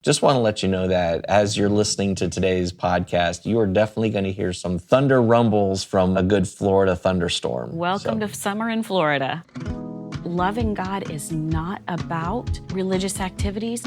just want to let you know that as you're listening to today's podcast, you are definitely going to hear some thunder rumbles from a good Florida thunderstorm. Welcome to summer in Florida. Loving God is not about religious activities.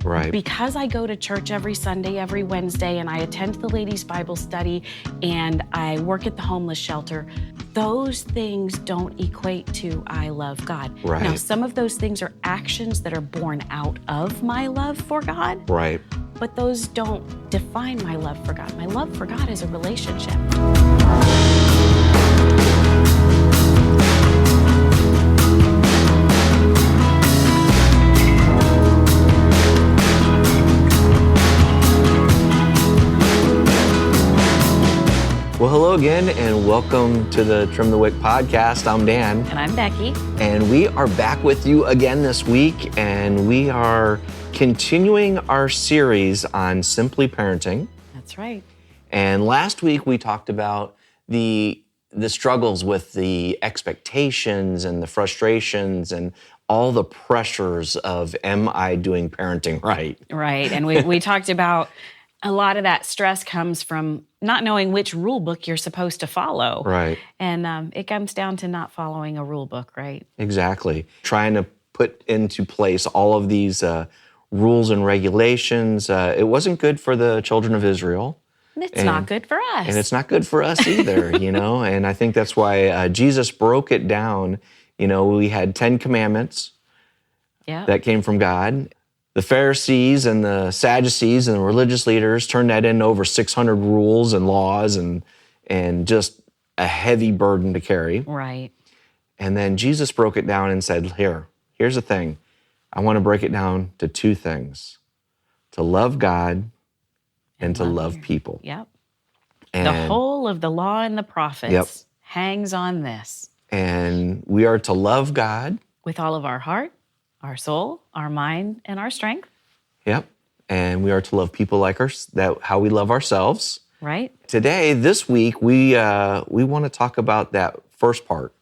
Right. Because I go to church every Sunday, every Wednesday, and I attend the ladies' Bible study, and I work at the homeless shelter, those things don't equate to I love God. Right. Now, some of those things are actions that are born out of my love for God. Right. But those don't define my love for God. My love for God is a relationship. Well, hello again, and welcome to the Trim the Wick podcast. I'm Dan. And I'm Becky. And we are back with you again this week, and we are continuing our series on simply parenting. That's right. And last week we talked about the struggles with the expectations and the frustrations and all the pressures of, am I doing parenting right? Right, and we talked about a lot of that stress comes from not knowing which rule book you're supposed to follow. Right. And it comes down to not following a rule book, right? Exactly. Trying to put into place all of these rules and regulations. It wasn't good for the children of Israel. It's not good for us. And it's not good for us either, you know? And I think that's why Jesus broke it down. You know, we had 10 commandments that came from God. The Pharisees and the Sadducees and the religious leaders turned that into over 600 rules and laws and just a heavy burden to carry. Right. And then Jesus broke it down and said, here's the thing. I want to break it down to two things: to love God and to love people. Yep. And the whole of the law and the prophets hangs on this. And we are to love God with all of our heart, our soul, our mind, and our strength. Yep. And we are to love people like how we love ourselves. Right. Today, this week, we want to talk about that first part.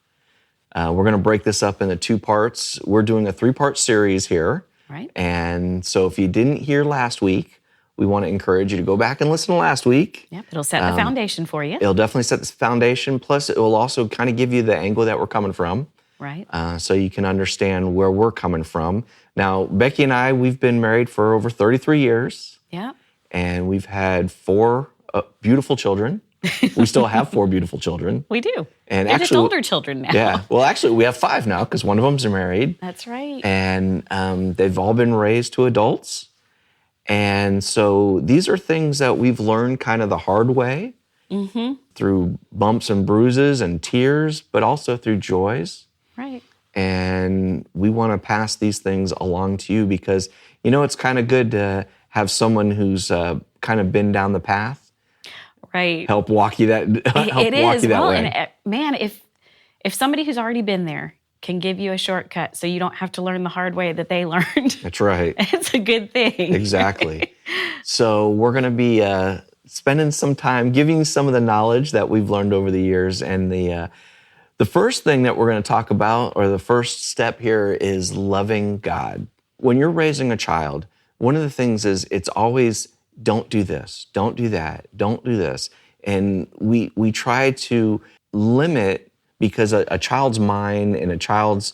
We're going to break this up into two parts. We're doing a 3-part series here. Right. And so if you didn't hear last week, we want to encourage you to go back and listen to last week. Yep. It'll set the foundation for you. It'll definitely set the foundation. Plus, it will also kind of give you the angle that we're coming from. Right. So you can understand where we're coming from. Now, Becky and I, we've been married for over 33 years. Yeah. And we've had 4 beautiful children. We still have 4 beautiful children. We do. And They're actually, just older children now. Yeah. Well, actually, we have 5 now because one of them's married. That's right. And they've all been raised to adults. And so these are things that we've learned kind of the hard way through bumps and bruises and tears, but also through joys. Right. And we want to pass these things along to you because, you know, it's kind of good to have someone who's kind of been down the path. Right. Help walk you that way. And man, if somebody who's already been there can give you a shortcut so you don't have to learn the hard way that they learned. That's right. It's a good thing. Exactly. So we're going to be spending some time giving you some of the knowledge that we've learned over the years. And the first thing that we're going to talk about, or the first step here, is loving God. When you're raising a child, one of the things is it's always, don't do this, don't do that, don't do this. And we try to limit, because a child's mind and a child's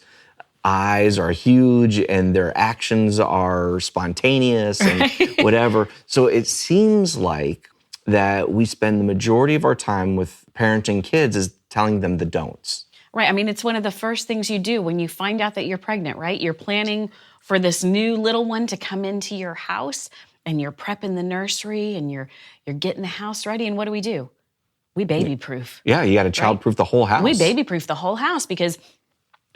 eyes are huge and their actions are spontaneous and whatever. So it seems like that we spend the majority of our time with parenting kids is telling them the don'ts. Right. I mean, it's one of the first things you do when you find out that you're pregnant, right? You're planning for this new little one to come into your house, and you're prepping the nursery and you're getting the house ready. And what do? We baby-proof. Yeah, you got to child-proof the whole house. We baby-proof the whole house because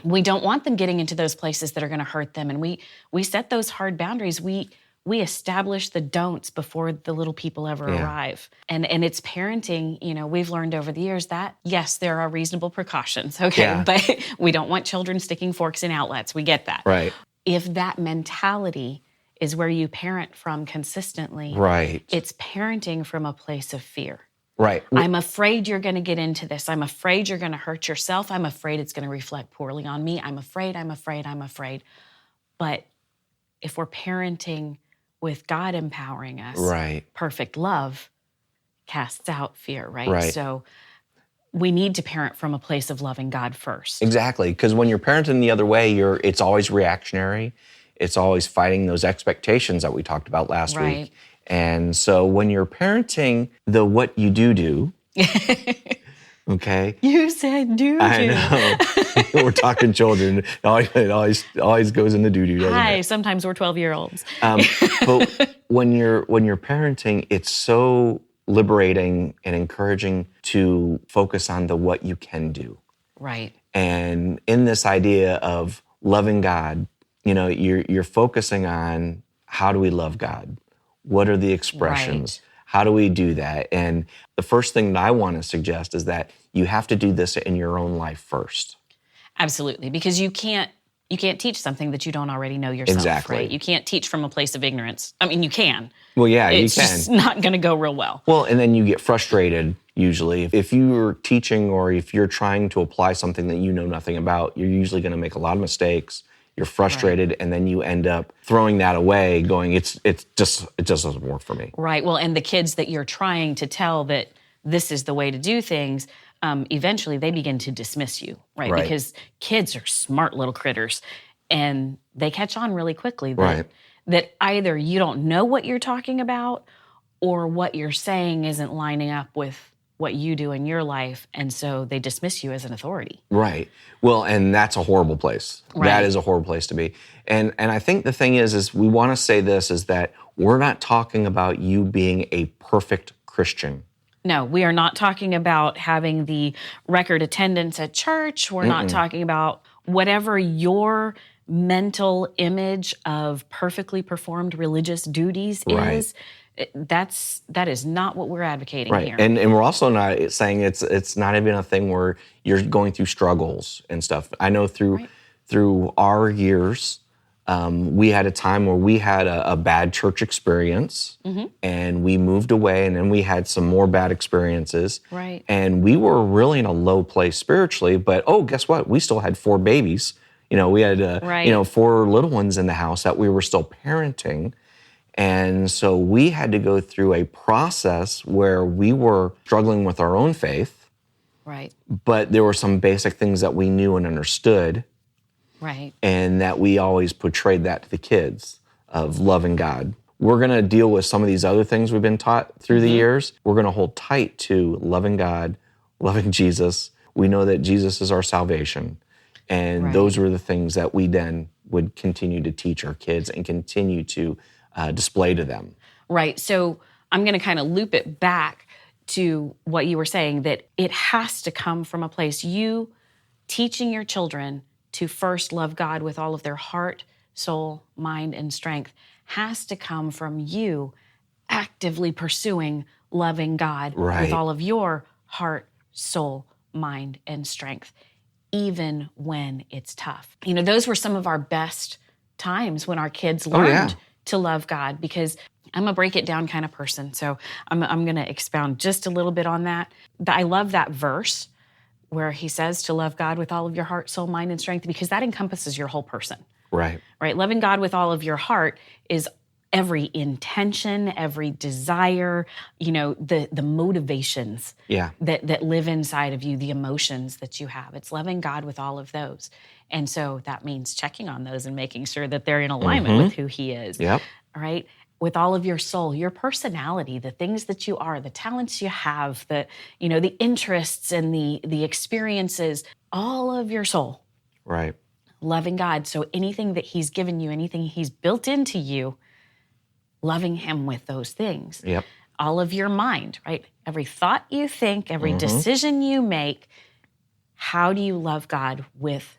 we don't want them getting into those places that are going to hurt them. And we set those hard boundaries. We establish the don'ts before the little people ever arrive. And it's parenting, you know, we've learned over the years that, yes, there are reasonable precautions, okay? But we don't want children sticking forks in outlets. We get that. Right. If that mentality is where you parent from consistently, it's parenting from a place of fear. Right. I'm afraid you're going to get into this. I'm afraid you're going to hurt yourself. I'm afraid it's going to reflect poorly on me. I'm afraid. But if we're parenting with God empowering us, Right. perfect love casts out fear, right? Right. So we need to parent from a place of loving God first. Exactly, because when you're parenting the other way, it's always reactionary. It's always fighting those expectations that we talked about last Right. week. And so when you're parenting the what you do, okay? You said do. I know. We're talking children. It always goes into doo-doo, doesn't Hi, it? sometimes we're 12-year-olds. But when you're parenting, it's so liberating and encouraging to focus on the what you can do. Right. And in this idea of loving God, you're focusing on how do we love God? What are the expressions? Right. How do we do that? And the first thing that I want to suggest is that you have to do this in your own life first. Absolutely, because you can't teach something that you don't already know yourself. Exactly. Right? You can't teach from a place of ignorance. I mean, you can. Well, yeah, It's you can. just not going to go real well. Well, and then you get frustrated usually. If you're teaching or if you're trying to apply something that you know nothing about, you're usually going to make a lot of mistakes. You're frustrated, and then you end up throwing that away, going, it just doesn't work for me. Right. Well, and the kids that you're trying to tell that this is the way to do things, eventually they begin to dismiss you, right? Because kids are smart little critters, and they catch on really quickly that either you don't know what you're talking about or what you're saying isn't lining up with what you do in your life, and so they dismiss you as an authority. Right. Well, and that's a horrible place. Right. That is a horrible place to be. And I think the thing is we want to say this, is that we're not talking about you being a perfect Christian. No, we are not talking about having the record attendance at church. We're not talking about whatever your mental image of perfectly performed religious duties is. That is not what we're advocating here. And we're also not saying it's not even a thing where you're going through struggles and stuff. I know through our years, we had a time where we had a bad church experience, and we moved away, and then we had some more bad experiences. Right. And we were really in a low place spiritually, but guess what? We still had 4 babies. We had 4 little ones in the house that we were still parenting. And so we had to go through a process where we were struggling with our own faith. Right. But there were some basic things that we knew and understood. Right. And that we always portrayed that to the kids of loving God. We're going to deal with some of these other things we've been taught through the years. We're going to hold tight to loving God, loving Jesus. We know that Jesus is our salvation. And those were the things that we then would continue to teach our kids and continue to display to them. Right. So I'm going to kind of loop it back to what you were saying, that it has to come from a place, you teaching your children to first love God with all of their heart, soul, mind, and strength has to come from you actively pursuing loving God with all of your heart, soul, mind, and strength, even when it's tough. Those were some of our best times when our kids learned to love God, because I'm a break it down kind of person. So I'm going to expound just a little bit on that. I love that verse where he says to love God with all of your heart, soul, mind, and strength, because that encompasses your whole person. Right. Loving God with all of your heart is every intention, every desire, the motivations that live inside of you, the emotions that you have. It's loving God with all of those. And so that means checking on those and making sure that they're in alignment with who he is. Yep. Right? With all of your soul, your personality, the things that you are, the talents you have, the interests and the experiences, all of your soul. Right. Loving God. So anything that he's given you, anything he's built into you, loving him with those things. Yep. All of your mind, right? Every thought you think, every decision you make, how do you love God with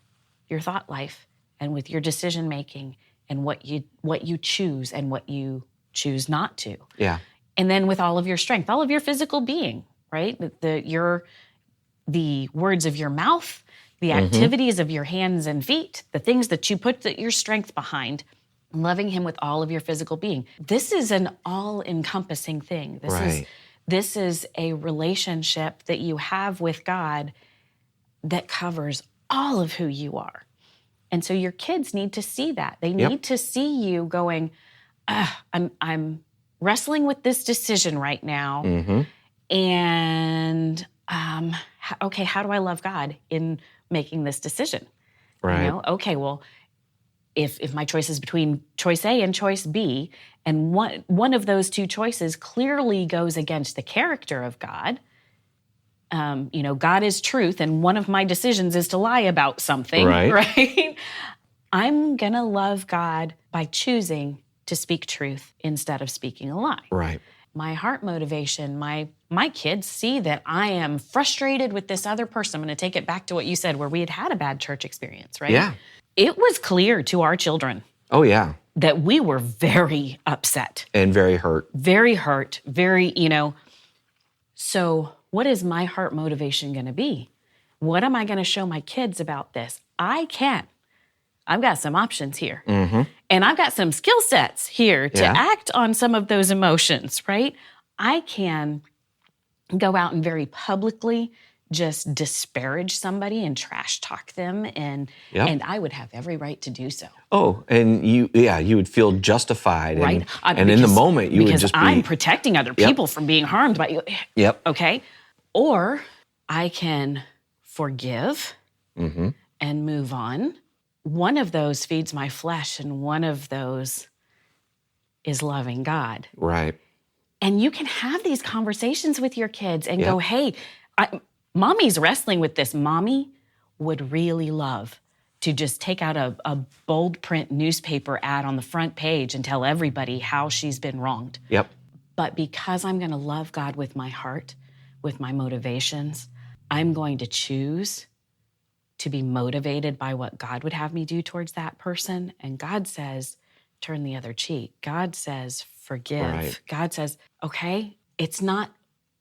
your thought life and with your decision making and what you choose and what you choose not to? Yeah. And then with all of your strength, all of your physical being, right? The words of your mouth, the activities of your hands and feet, the things that you put your strength behind, loving him with all of your physical being. This is an all-encompassing thing. This is a relationship that you have with God that covers all of who you are. And so your kids need to see that. They need to see you going, I'm wrestling with this decision right now. Mm-hmm. And okay, how do I love God in making this decision? Right. Okay, well, if my choice is between choice A and choice B, and one of those two choices clearly goes against the character of God, God is truth, and one of my decisions is to lie about something, right? I'm going to love God by choosing to speak truth instead of speaking a lie. Right. My heart motivation, my kids see that I am frustrated with this other person. I'm going to take it back to what you said, where we had a bad church experience, right? Yeah. It was clear to our children. Oh, yeah. That we were very upset. And very hurt. Very hurt, So what is my heart motivation going to be? What am I going to show my kids about this? I've got some options here. Mm-hmm. And I've got some skill sets here to act on some of those emotions, right? I can go out and very publicly just disparage somebody and trash talk them, and I would have every right to do so. Oh, and you would feel justified, right? And in the moment you would just be... I'm protecting other people from being harmed by you. Yep. Okay, or I can forgive and move on. One of those feeds my flesh, and one of those is loving God. Right. And you can have these conversations with your kids and go, hey, Mommy's wrestling with this. Mommy would really love to just take out a bold print newspaper ad on the front page and tell everybody how she's been wronged. Yep. But because I'm going to love God with my heart, with my motivations, I'm going to choose to be motivated by what God would have me do towards that person. And God says, turn the other cheek. God says, forgive. Right. God says, okay, it's not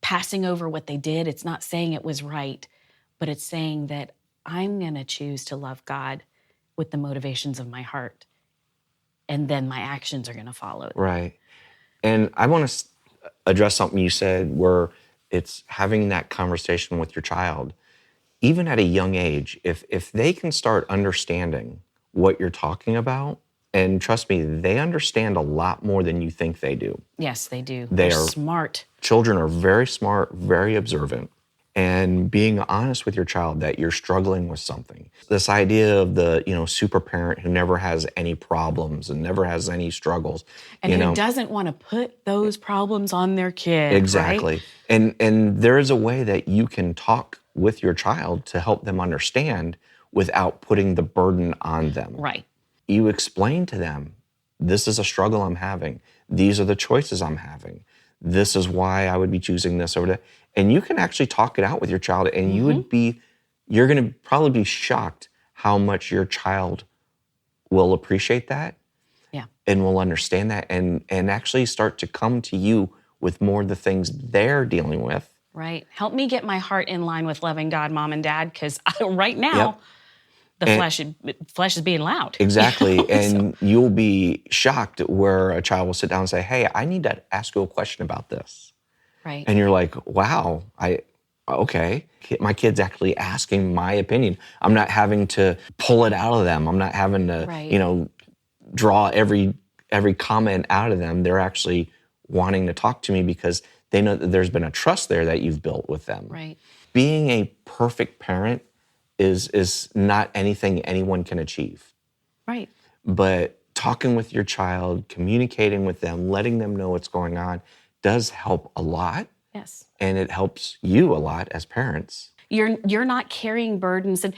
passing over what they did. It's not saying it was right, but it's saying that I'm going to choose to love God with the motivations of my heart. And then my actions are going to follow. Right. And I want to address something you said, where it's having that conversation with your child. Even at a young age, if they can start understanding what you're talking about, and trust me, they understand a lot more than you think they do. Yes, they do. They're smart. Children are very smart, very observant. And being honest with your child that you're struggling with something. This idea of the, super parent who never has any problems and never has any struggles. And who doesn't want to put those problems on their kid. Exactly. Right? And there is a way that you can talk with your child to help them understand without putting the burden on them. Right. You explain to them, this is a struggle I'm having. These are the choices I'm having. This is why I would be choosing this over that. And you can actually talk it out with your child, and you're going to probably be shocked how much your child will appreciate that. Yeah. And will understand that and actually start to come to you with more of the things they're dealing with. Right. Help me get my heart in line with loving God, Mom and Dad, because right now, the flesh is being loud. Exactly. And you'll be shocked where a child will sit down and say, hey, I need to ask you a question about this. Right. And you're like, wow, okay. My kid's actually asking my opinion. I'm not having to pull it out of them. I'm not having to, draw every comment out of them. They're actually wanting to talk to me because they know that there's been a trust there that you've built with them. Right. Being a perfect parent is not anything anyone can achieve. Right. But talking with your child, communicating with them, letting them know what's going on does help a lot. Yes. And it helps you a lot as parents. You're not carrying burdens. And,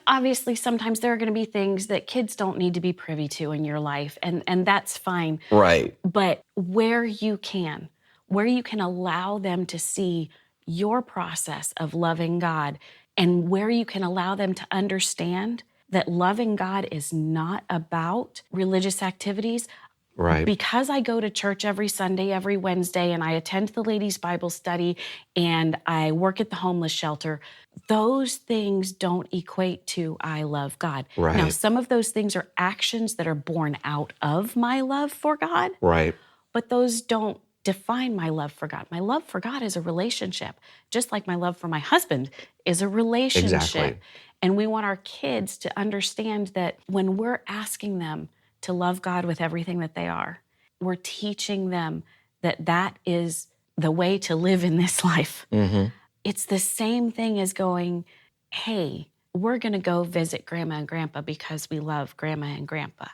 obviously sometimes there are going to be things that kids don't need to be privy to in your life. And that's fine. Right. But where you can allow them to see your process of loving God, and where you can allow them to understand that loving God is not about religious activities. Right. Because I go to church every Sunday, every Wednesday, and I attend the ladies' Bible study, and I work at the homeless shelter, those things don't equate to I love God. Right. Now, some of those things are actions that are born out of my love for God. Right. But those don't define my love for God. My love for God is a relationship, just like my love for my husband is a relationship. Exactly. And we want our kids to understand that when we're asking them to love God with everything that they are, we're teaching them that that is the way to live in this life. It's the same thing as going, hey, we're going to go visit Grandma and Grandpa because we love Grandma and Grandpa.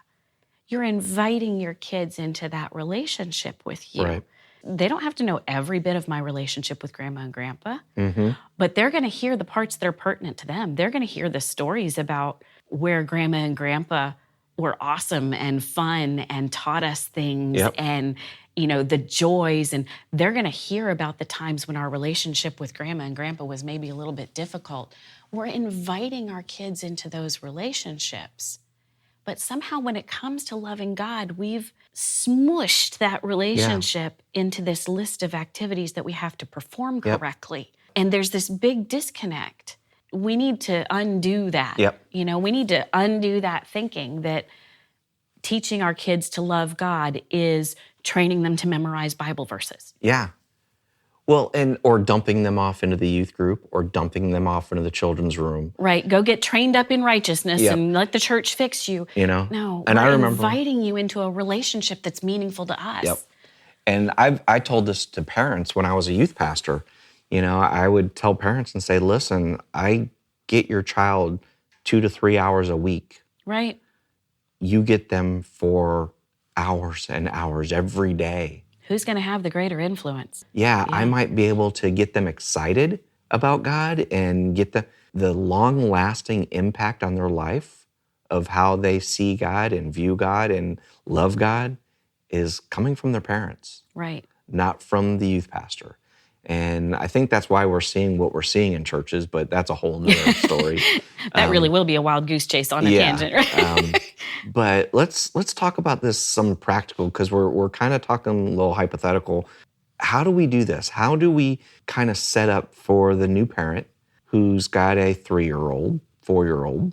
You're inviting your kids into that relationship with you. Right. They don't have to know every bit of my relationship with Grandma and Grandpa, but they're going to hear the parts that are pertinent to them. They're going to hear the stories about where Grandma and Grandpa were awesome and fun and taught us things and, the joys. And they're going to hear about the times when our relationship with Grandma and Grandpa was maybe a little bit difficult. We're inviting our kids into those relationships. But somehow when it comes to loving God, we've smushed that relationship into this list of activities that we have to perform correctly. And there's this big disconnect. We need to undo that. We need to undo that thinking that teaching our kids to love God is training them to memorize Bible verses. Yeah. Well, or dumping them off into the youth group or dumping them off into the children's room. Right. Go get trained up in righteousness and let the church fix you. No, and I remember inviting you into a relationship that's meaningful to us. And I told this to parents when I was a youth pastor. I would tell parents and say, listen, I get your child 2 to 3 hours a week. Right. You get them for hours and hours every day. Who's going to have the greater influence? Yeah, I might be able to get them excited about God and get the long-lasting impact on their life of how they see God and view God and love God is coming from their parents. Right. Not from the youth pastor. And I think that's why we're seeing what we're seeing in churches, but that's a whole nother story. That really will be a wild goose chase on a tangent, right? But let's talk about this some practical, because we're kind of talking a little hypothetical. How do we do this? How do we kind of set up for the new parent who's got a 3-year-old, 4-year-old,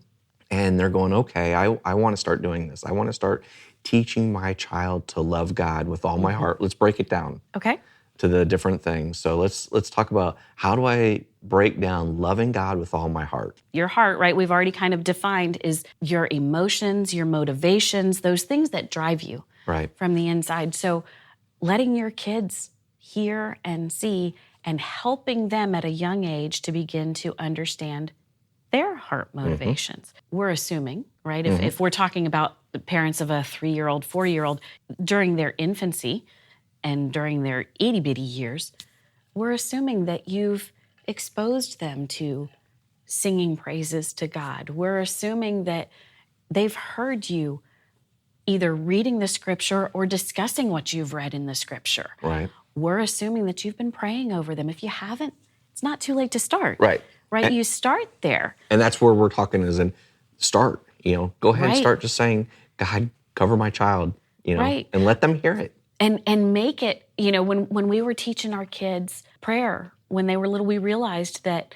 and they're going, okay, I want to start doing this. I want to start teaching my child to love God with all my heart. Let's break it down. Okay. To the different things. So let's talk about, how do I break down loving God with all my heart? Your heart, right, we've already kind of defined, is your emotions, your motivations, those things that drive you from the inside. So letting your kids hear and see and helping them at a young age to begin to understand their heart motivations. We're assuming, right, if we're talking about the parents of a 3-year-old, 4-year-old, during their infancy, and during their itty-bitty years, we're assuming that you've exposed them to singing praises to God. We're assuming that they've heard you either reading the scripture or discussing what you've read in the scripture. Right. We're assuming that you've been praying over them. If you haven't, it's not too late to start. Right. Right? You start there. And that's where we're talking is in start. Go ahead and start just saying, God, cover my child, and let them hear it. And make it, when we were teaching our kids prayer when they were little, we realized that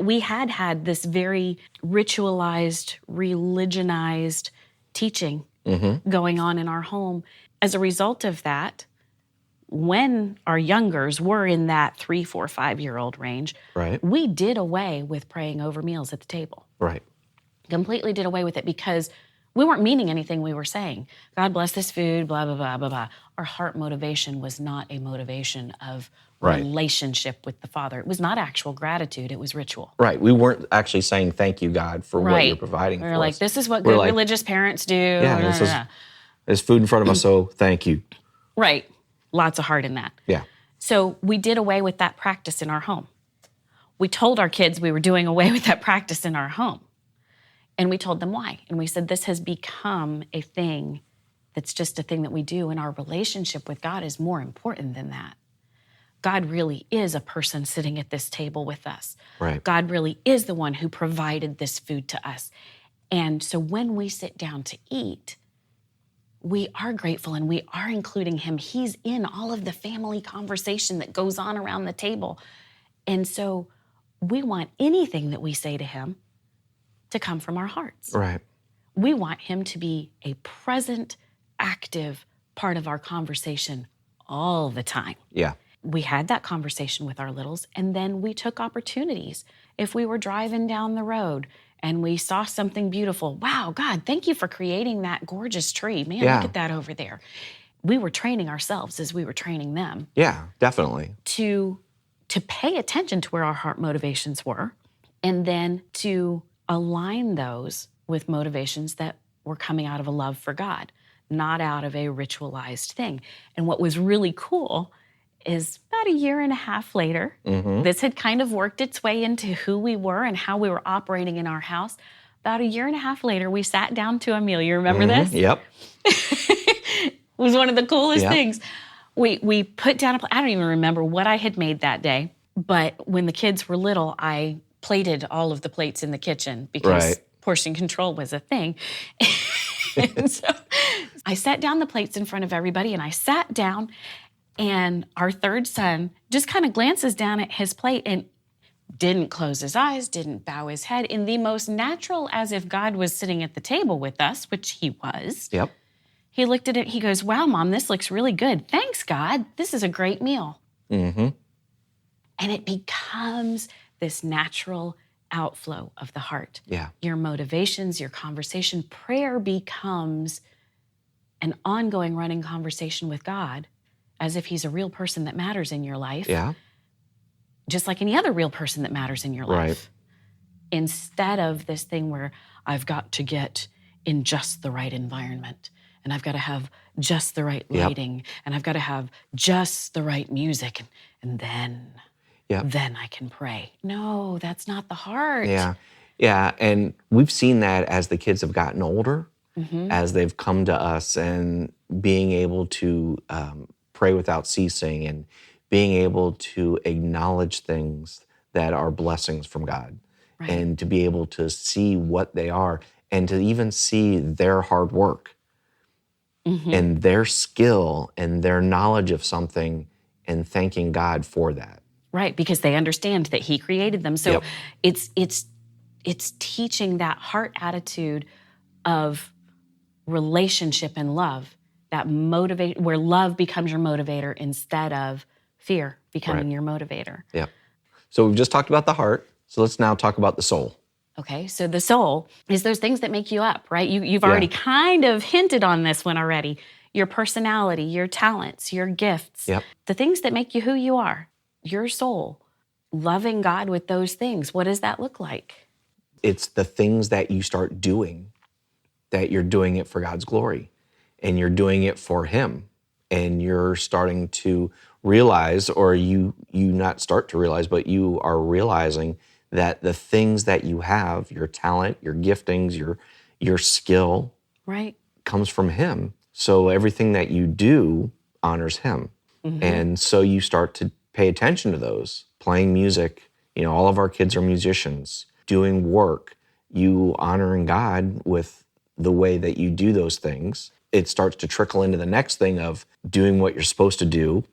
we had this very ritualized, religionized teaching going on in our home. As a result of that, when our youngers were in that 3, 4, 5-year-old range, we did away with praying over meals at the table. Right. Completely did away with it because we weren't meaning anything we were saying. God bless this food, blah, blah, blah, blah, blah. Our heart motivation was not a motivation of relationship with the Father. It was not actual gratitude. It was ritual. Right. We weren't actually saying thank you, God, for what you're providing for us. We were like, this is what good religious parents do. Yeah, there's food in front of us, so thank you. Right. Lots of heart in that. Yeah. So we did away with that practice in our home. We told our kids we were doing away with that practice in our home. And we told them why. And we said, this has become a thing that's just a thing that we do, and our relationship with God is more important than that. God really is a person sitting at this table with us. Right. God really is the one who provided this food to us. And so when we sit down to eat, we are grateful and we are including him. He's in all of the family conversation that goes on around the table. And so we want anything that we say to him to come from our hearts. Right. We want him to be a present, active part of our conversation all the time. Yeah. We had that conversation with our littles, and then we took opportunities. If we were driving down the road and we saw something beautiful, wow, God, thank you for creating that gorgeous tree. Man, look at that over there. we were training ourselves as we were training them. Yeah, definitely. To pay attention to where our heart motivations were, and then to align those with motivations that were coming out of a love for God, not out of a ritualized thing. And what was really cool is about a year and a half later, this had kind of worked its way into who we were and how we were operating in our house. About a year and a half later, we sat down to a meal. You remember this? Yep. It was one of the coolest things. We put down I don't even remember what I had made that day, but when the kids were little, I plated all of the plates in the kitchen because portion control was a thing. And so I set down the plates in front of everybody, and I sat down, and our third son just kind of glances down at his plate and didn't close his eyes, didn't bow his head, in the most natural, as if God was sitting at the table with us, which he was. Yep. He looked at it, he goes, "Wow, Mom, this looks really good. Thanks, God. This is a great meal." And it becomes this natural outflow of the heart. Yeah. Your motivations, your conversation, prayer becomes an ongoing running conversation with God as if he's a real person that matters in your life. Yeah. Just like any other real person that matters in your life. Instead of this thing where I've got to get in just the right environment, and I've got to have just the right lighting, and I've got to have just the right music, and then I can pray. No, that's not the heart. Yeah. Yeah. And we've seen that as the kids have gotten older, as they've come to us, and being able to pray without ceasing, and being able to acknowledge things that are blessings from God, and to be able to see what they are, and to even see their hard work and their skill and their knowledge of something, and thanking God for that. Right, because they understand that he created them. So it's teaching that heart attitude of relationship and love, that motivate, where love becomes your motivator instead of fear becoming your motivator. Yeah. So we've just talked about the heart. So let's now talk about the soul. Okay, so the soul is those things that make you up, right? You've already kind of hinted on this one already. Your personality, your talents, your gifts, the things that make you who you are, your soul, loving God with those things. What does that look like? It's the things that you start doing, that you're doing it for God's glory, and you're doing it for him. And you're starting to realize, or you not start to realize, but you are realizing that the things that you have, your talent, your giftings, your skill, comes from him. So everything that you do honors him. And so you start to pay attention to those. Playing music, all of our kids are musicians. Doing work, you honoring God with the way that you do those things. It starts to trickle into the next thing of doing what you're supposed to do,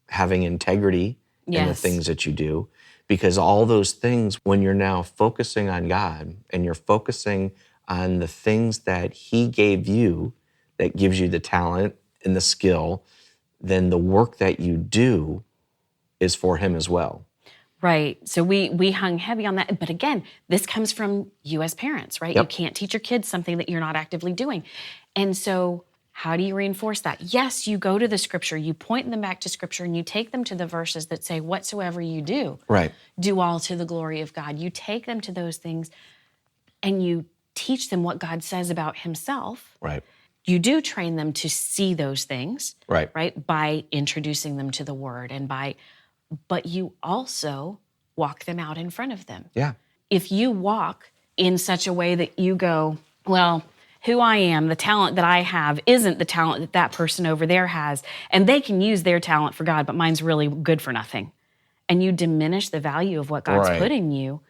having integrity in the things that you do. Because all those things, when you're now focusing on God and you're focusing on the things that he gave you, that gives you the talent and the skill, then the work that you do is for him as well. Right. So we hung heavy on that. But again, this comes from you as parents, right? You can't teach your kids something that you're not actively doing. And so how do you reinforce that? Yes, you go to the scripture, you point them back to scripture, and you take them to the verses that say, whatsoever you do, do all to the glory of God. You take them to those things and you teach them what God says about himself. You do train them to see those things, right? By introducing them to the word but you also walk them out in front of them. If you walk in such a way that you go, well, who I am, the talent that I have isn't the talent that that person over there has, and they can use their talent for God, but mine's really good for nothing. And you diminish the value of what God's put in you,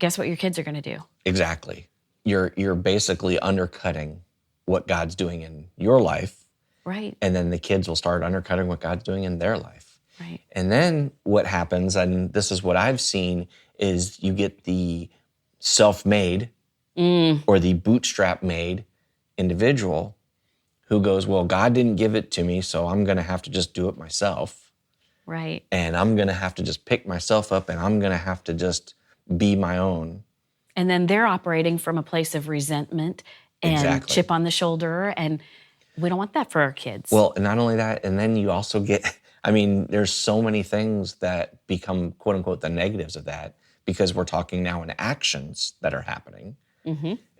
guess what your kids are going to do? Exactly. You're basically undercutting what God's doing in your life. And then the kids will start undercutting what God's doing in their life. And then what happens, and this is what I've seen, is you get the self-made or the bootstrap-made individual who goes, well, God didn't give it to me, so I'm going to have to just do it myself. And I'm going to have to just pick myself up, and I'm going to have to just be my own. And then they're operating from a place of resentment and chip on the shoulder. And We don't want that for our kids. Well, and not only that, and then you also get, I mean, there's so many things that become, quote unquote, the negatives of that, because we're talking now in actions that are happening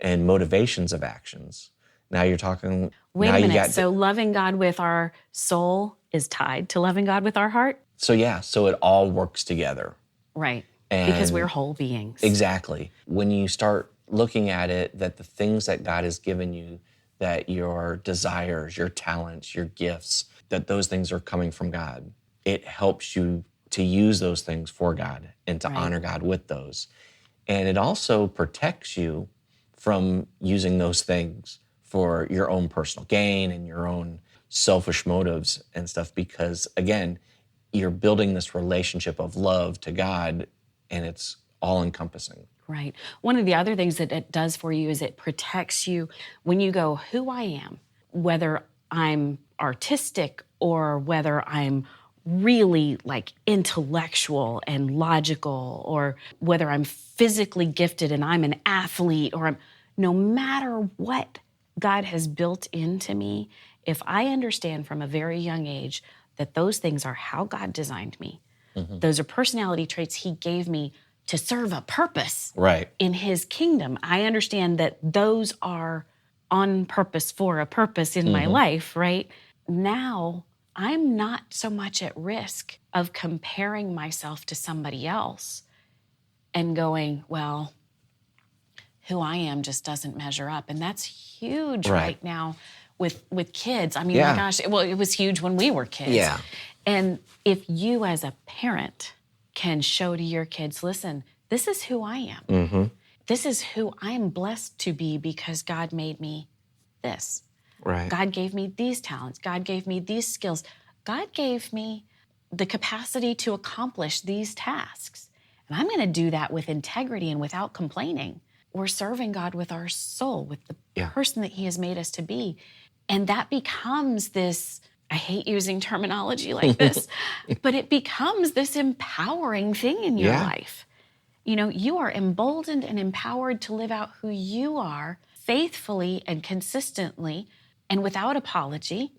and motivations of actions. Now you're talking. Wait now a minute. You got So loving God with our soul is tied to loving God with our heart? so it all works together. Right. And Because we're whole beings. Exactly. When you start looking at it, that the things that God has given you, that your desires, your talents, your gifts, that those things are coming from God, it helps you to use those things for God and to honor God with those. And it also protects you from using those things for your own personal gain and your own selfish motives and stuff, because again, you're building this relationship of love to God, and it's all encompassing. Right. One of the other things that it does for you is it protects you when you go, who I am, whether I'm artistic or whether I'm really like intellectual and logical, or whether I'm physically gifted and I'm an athlete, or no matter what God has built into me, if I understand from a very young age that those things are how God designed me, those are personality traits He gave me to serve a purpose in His kingdom. I understand that those are on purpose for a purpose in my life, right? Now, I'm not so much at risk of comparing myself to somebody else and going, well, who I am just doesn't measure up. And that's huge right now with kids. I mean, my gosh, well, it was huge when we were kids. Yeah. And if you as a parent can show to your kids, listen, this is who I am. This is who I am blessed to be because God made me this. God gave me these talents. God gave me these skills. God gave me the capacity to accomplish these tasks. And I'm going to do that with integrity and without complaining. We're serving God with our soul, with the person that He has made us to be. And that becomes this, I hate using terminology like this, but it becomes this empowering thing in your life. You know, you are emboldened and empowered to live out who you are faithfully and consistently and without apology.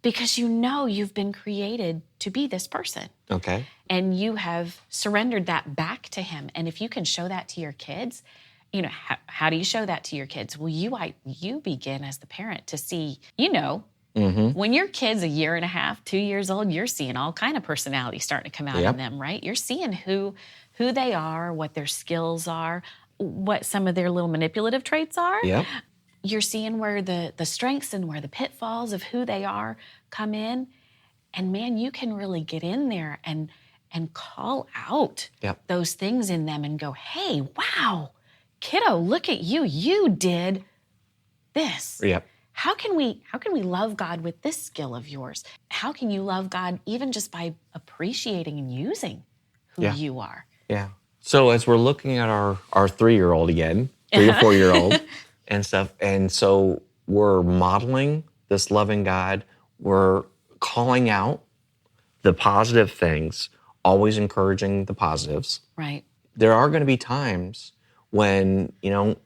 Because you know you've been created to be this person. And you have surrendered that back to Him. And if you can show that to your kids, you know, how do you show that to your kids? Well, you begin as the parent to see, you know, when your kid's 1.5 years, 2 years old, you're seeing all kind of personality starting to come out in them, right? You're seeing who they are, what their skills are, what some of their little manipulative traits are. You're seeing where the strengths and where the pitfalls of who they are come in. And man, you can really get in there and call out those things in them and go, hey, wow, kiddo, look at you. You did this. How can we love God with this skill of yours? How can you love God even just by appreciating and using who you are? So as we're looking at our 3-year-old again, 3 or 4-year-old and stuff, and so we're modeling this loving God, we're calling out the positive things, always encouraging the positives. There are going to be times when, you know,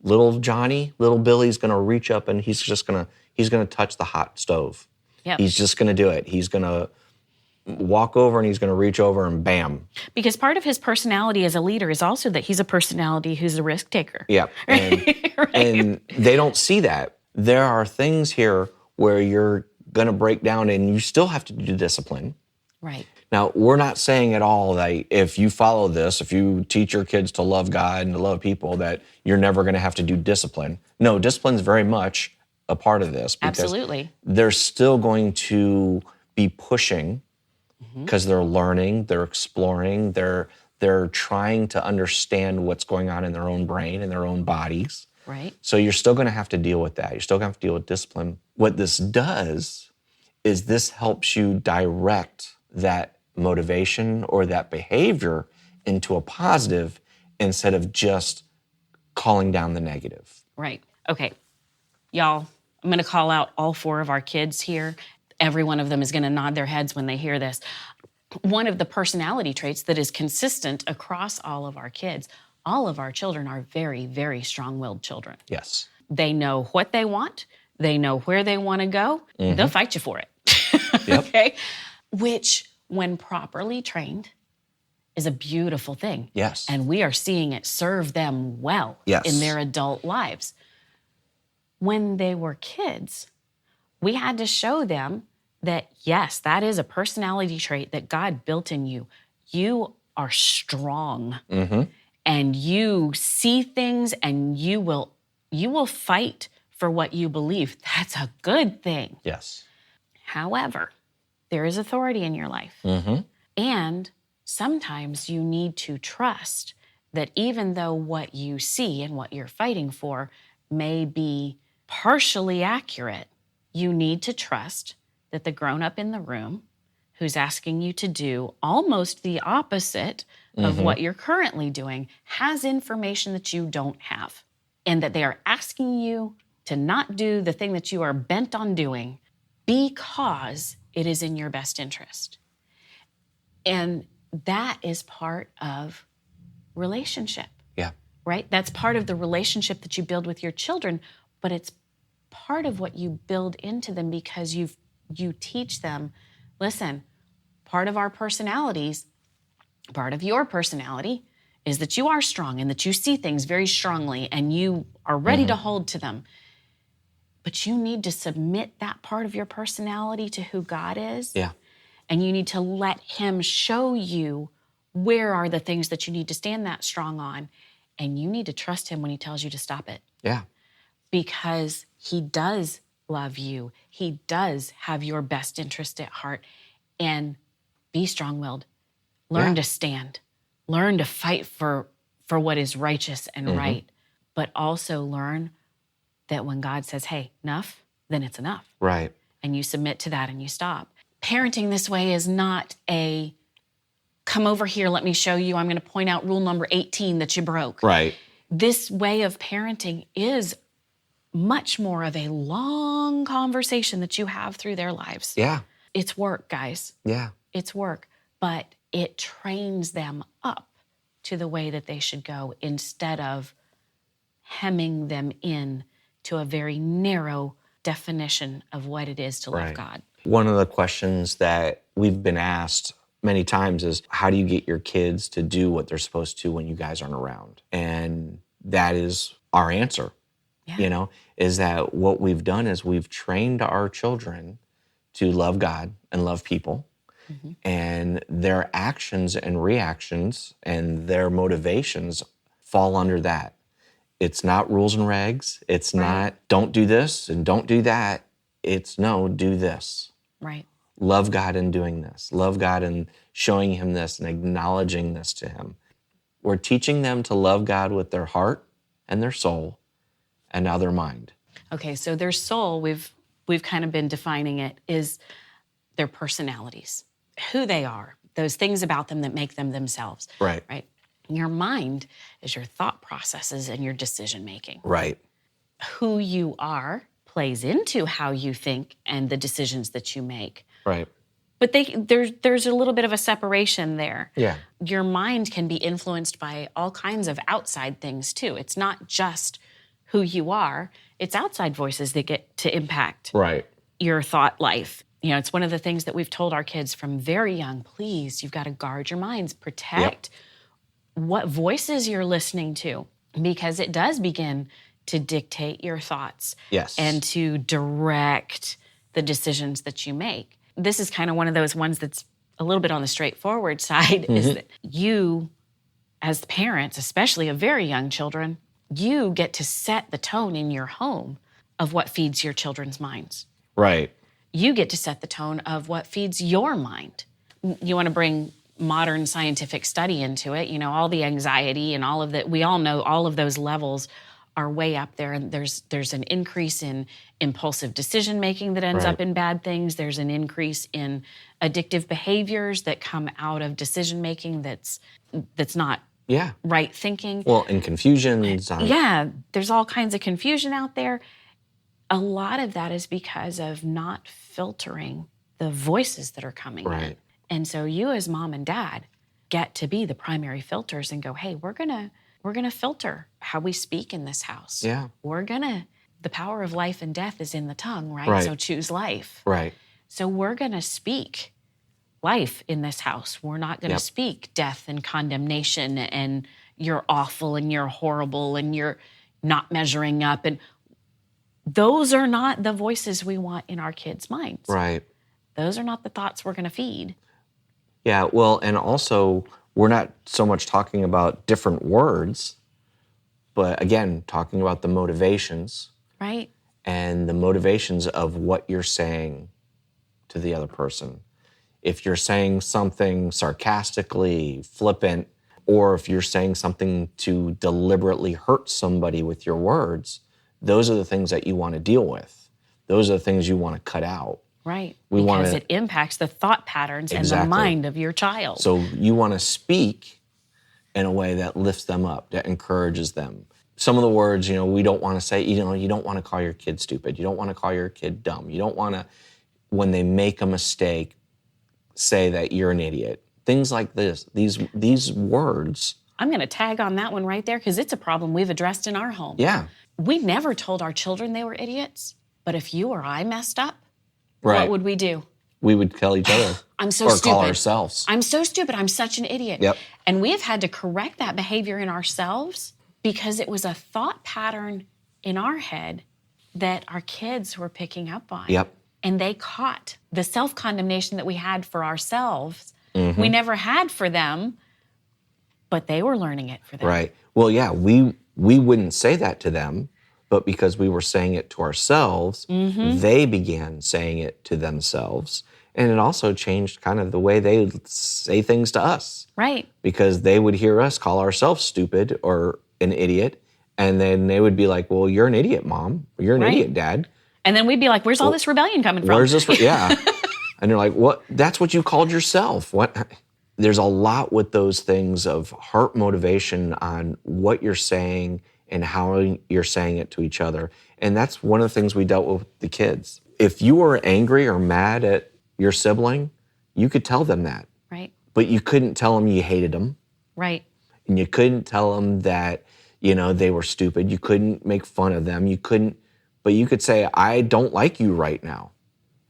little Johnny, little Billy's going to reach up and he's going to touch the hot stove. He's just going to do it. He's going to walk over and he's going to reach over and bam. Because part of his personality as a leader is also that he's a personality who's a risk taker. And they don't see that. There are things here where you're going to break down and you still have to do discipline. Now, we're not saying at all that if you follow this, if you teach your kids to love God and to love people, that you're never going to have to do discipline. No, discipline is very much a part of this. Absolutely. They're still going to be pushing because they're learning, they're exploring, they're trying to understand what's going on in their own brain and their own bodies. So you're still going to have to deal with that. You're still going to have to deal with discipline. What this does is this helps you direct that motivation or that behavior into a positive instead of just calling down the negative. Okay. Y'all, I'm going to call out all 4 of our kids here. Every one of them is going to nod their heads when they hear this. One of the personality traits that is consistent across all of our kids, all of our children are very, very strong-willed children. Yes. They know what they want. They know where they want to go. They'll fight you for it. Yep. Okay? Which, when properly trained, is a beautiful thing. Yes. And we are seeing it serve them well in their adult lives. When they were kids, we had to show them that, yes, that is a personality trait that God built in you. You are strong and you see things and you will fight for what you believe. That's a good thing. Yes. However, there is authority in your life. And sometimes you need to trust that even though what you see and what you're fighting for may be partially accurate, you need to trust that the grown-up in the room who's asking you to do almost the opposite of what you're currently doing has information that you don't have, and that they are asking you to not do the thing that you are bent on doing because it is in your best interest. And that is part of relationship. Yeah. Right? That's part of the relationship that you build with your children, but it's part of what you build into them because you teach them, listen, part of our personalities, part of your personality is that you are strong and that you see things very strongly and you are ready to hold to them. But you need to submit that part of your personality to who God is. Yeah. And you need to let him show you where are the things that you need to stand that strong on. And you need to trust him when he tells you to stop it. Yeah. Because he does love you. He does have your best interest at heart. And be strong-willed. Learn to stand. Learn to fight for what is righteous and right. But also learn that when God says, hey, enough, then it's enough. Right. And you submit to that and you stop. Parenting this way is not a, come over here, let me show you, I'm going to point out rule number 18 that you broke. Right. This way of parenting is much more of a long conversation that you have through their lives. Yeah. It's work, guys. Yeah. It's work, but it trains them up to the way that they should go instead of hemming them in to a very narrow definition of what it is to love God. One of the questions that we've been asked many times is, how do you get your kids to do what they're supposed to when you guys aren't around? And that is our answer, is that what we've done is we've trained our children to love God and love people. And their actions and reactions and their motivations fall under that. It's not rules and regs. It's not don't do this and don't do that. It's no, do this. Right. Love God in doing this. Love God in showing him this and acknowledging this to him. We're teaching them to love God with their heart and their soul and now their mind. Okay, so their soul, we've kind of been defining it, is their personalities, who they are, those things about them that make them themselves. Right. Right. Your mind is your thought processes and your decision making. Right. Who you are plays into how you think and the decisions that you make. Right. But there's a little bit of a separation there. Yeah. Your mind can be influenced by all kinds of outside things too. It's not just who you are, it's outside voices that get to impact your thought life. It's one of the things that we've told our kids from very young, please, you've got to guard your minds, protect what voices you're listening to, because it does begin to dictate your thoughts and to direct the decisions that you make. This is kind of one of those ones that's a little bit on the straightforward side, is that you, as parents, especially of very young children, you get to set the tone in your home of what feeds your children's minds. Right. You get to set the tone of what feeds your mind. You want to bring modern scientific study into it, all the anxiety and all of that. We all know all of those levels are way up there, and there's an increase in impulsive decision making that ends up in bad things. There's an increase in addictive behaviors that come out of decision making that's not right thinking. Well, and confusion. There's all kinds of confusion out there. A lot of that is because of not filtering the voices that are coming in. And so you as mom and dad get to be the primary filters and go, hey, we're gonna filter how we speak in this house. Yeah. the power of life and death is in the tongue, right? Right. So choose life. Right. So we're going to speak life in this house. We're not going to Yep. speak death and condemnation and you're awful and you're horrible and you're not measuring up. And those are not the voices we want in our kids' minds. Right. Those are not the thoughts we're going to feed. Yeah, well, and also we're not so much talking about different words, but again, talking about the motivations. Right. And the motivations of what you're saying to the other person. If you're saying something sarcastically, flippant, or if you're saying something to deliberately hurt somebody with your words, those are the things that you want to deal with. Those are the things you want to cut out. Right. We because wanna- it impacts the thought patterns and Exactly. the mind of your child. So you want to speak in a way that lifts them up, that encourages them. Some of the words, we don't want to say, you don't want to call your kid stupid. You don't want to call your kid dumb. You don't want to, when they make a mistake, say that you're an idiot. Things like this, these words. I'm going to tag on that one right there because it's a problem we've addressed in our home. Yeah. We never told our children they were idiots, but if you or I messed up, Right. what would we do? We would tell each other. I'm so or stupid. call ourselves. I'm so stupid. I'm such an idiot. Yep. And we have had to correct that behavior in ourselves because it was a thought pattern in our head that our kids were picking up on. Yep. And they caught the self-condemnation that we had for ourselves. Mm-hmm. We never had for them, but they were learning it for them. Right. Well, yeah, we wouldn't say that to them, but because we were saying it to ourselves, they began saying it to themselves. And it also changed kind of the way they say things to us. Right. Because they would hear us call ourselves stupid or an idiot, and then they would be like, well, you're an idiot, Mom. Or, you're an idiot, Dad. And then we'd be like, where's all this rebellion coming from? Where's this? Yeah. And they're like, what? That's what you called yourself. What? There's a lot with those things of heart motivation on what you're saying and how you're saying it to each other. And that's one of the things we dealt with the kids. If you were angry or mad at your sibling, you could tell them that. Right. But you couldn't tell them you hated them. Right. And you couldn't tell them that, they were stupid. You couldn't make fun of them. But you could say, I don't like you right now.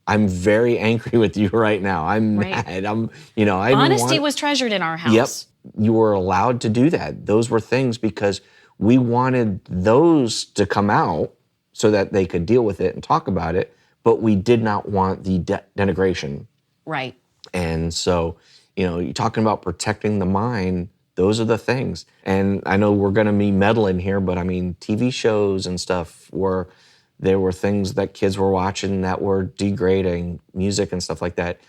I'm very angry with you right now. I'm mad. Honesty was treasured in our house. Yep. You were allowed to do that. Those were things because we wanted those to come out so that they could deal with it and talk about it, but we did not want the denigration. Right. And so, you're talking about protecting the mind, those are the things. And I know we're going to be meddling here, but I mean, TV shows and stuff where there were things that kids were watching that were degrading, music and stuff like that.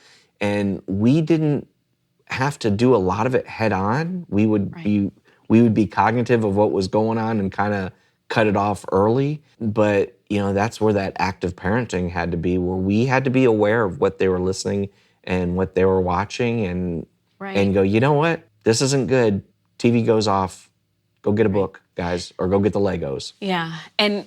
And we didn't have to do a lot of it head on. We would be cognitive of what was going on and kind of cut it off early. But, that's where that active parenting had to be, where we had to be aware of what they were listening and what they were watching and go, you know what? This isn't good. TV goes off. Go get a book, guys, or go get the Legos. Yeah. And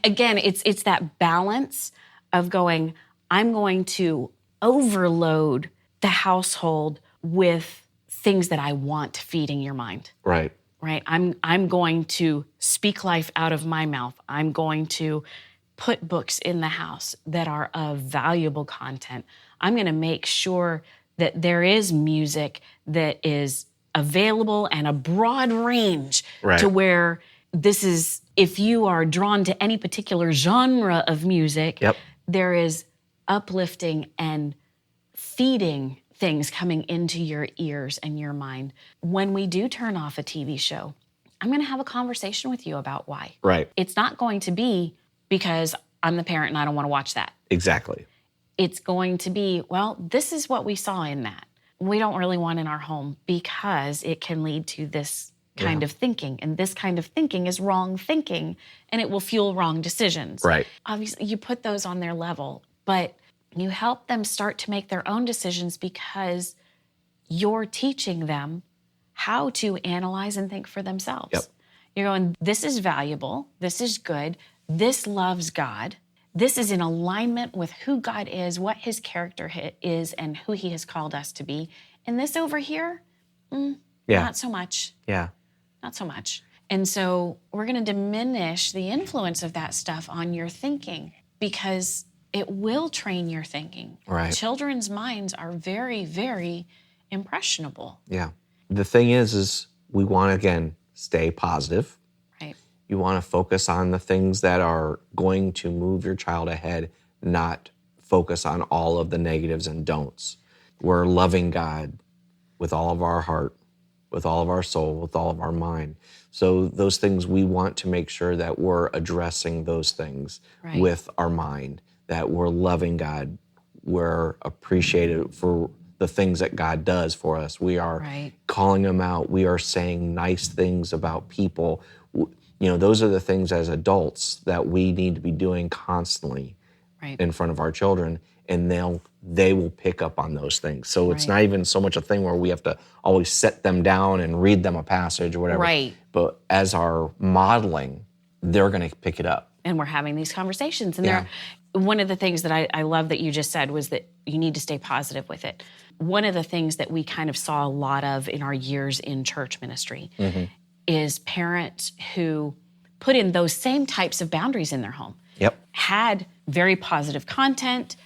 again, it's that balance of going, I'm going to overload the household with things that I want feeding your mind. Right. Right. I'm going to speak life out of my mouth. I'm going to put books in the house that are of valuable content. I'm going to make sure that there is music that is available and a broad range to where this is, if you are drawn to any particular genre of music, there is uplifting and feeding things coming into your ears and your mind. When we do turn off a TV show, I'm going to have a conversation with you about why. Right. It's not going to be because I'm the parent and I don't want to watch that. Exactly. It's going to be, well, this is what we saw in that. We don't really want in our home because it can lead to this kind of thinking. And this kind of thinking is wrong thinking, and it will fuel wrong decisions. Right. Obviously, you put those on their level, but you help them start to make their own decisions because you're teaching them how to analyze and think for themselves. Yep. You're going, this is valuable, this is good, this loves God, this is in alignment with who God is, what his character is, and who he has called us to be. And this over here, not so much. Yeah. Not so much. And so we're going to diminish the influence of that stuff on your thinking because it will train your thinking. Right. Children's minds are very, very impressionable. Yeah. The thing is we want to, again, stay positive. Right. You want to focus on the things that are going to move your child ahead, not focus on all of the negatives and don'ts. We're loving God with all of our heart, with all of our soul, with all of our mind. So those things, we want to make sure that we're addressing those things Right. with our mind, that we're loving God, we're appreciated for the things that God does for us. We are Right. calling them out. We are saying nice things about people. Those are the things as adults that we need to be doing constantly Right. in front of our children, and they will pick up on those things. So it's Right. not even so much a thing where we have to always set them down and read them a passage or whatever. Right. But as our modeling, they're going to pick it up. And we're having these conversations. And Yeah. one of the things that I love that you just said was that you need to stay positive with it. One of the things that we kind of saw a lot of in our years in church ministry is parents who put in those same types of boundaries in their home. Yep. Had very positive content,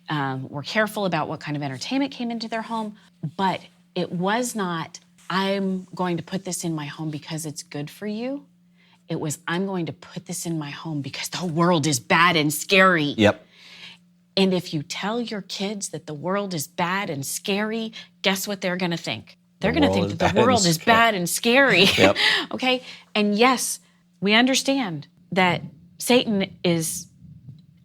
were careful about what kind of entertainment came into their home, but it was not, I'm going to put this in my home because it's good for you. It was, I'm going to put this in my home because the world is bad and scary. Yep. And if you tell your kids that the world is bad and scary, guess what they're going to think? They're going to think that the world is bad and scary. Yep. Okay? And yes, we understand that Satan is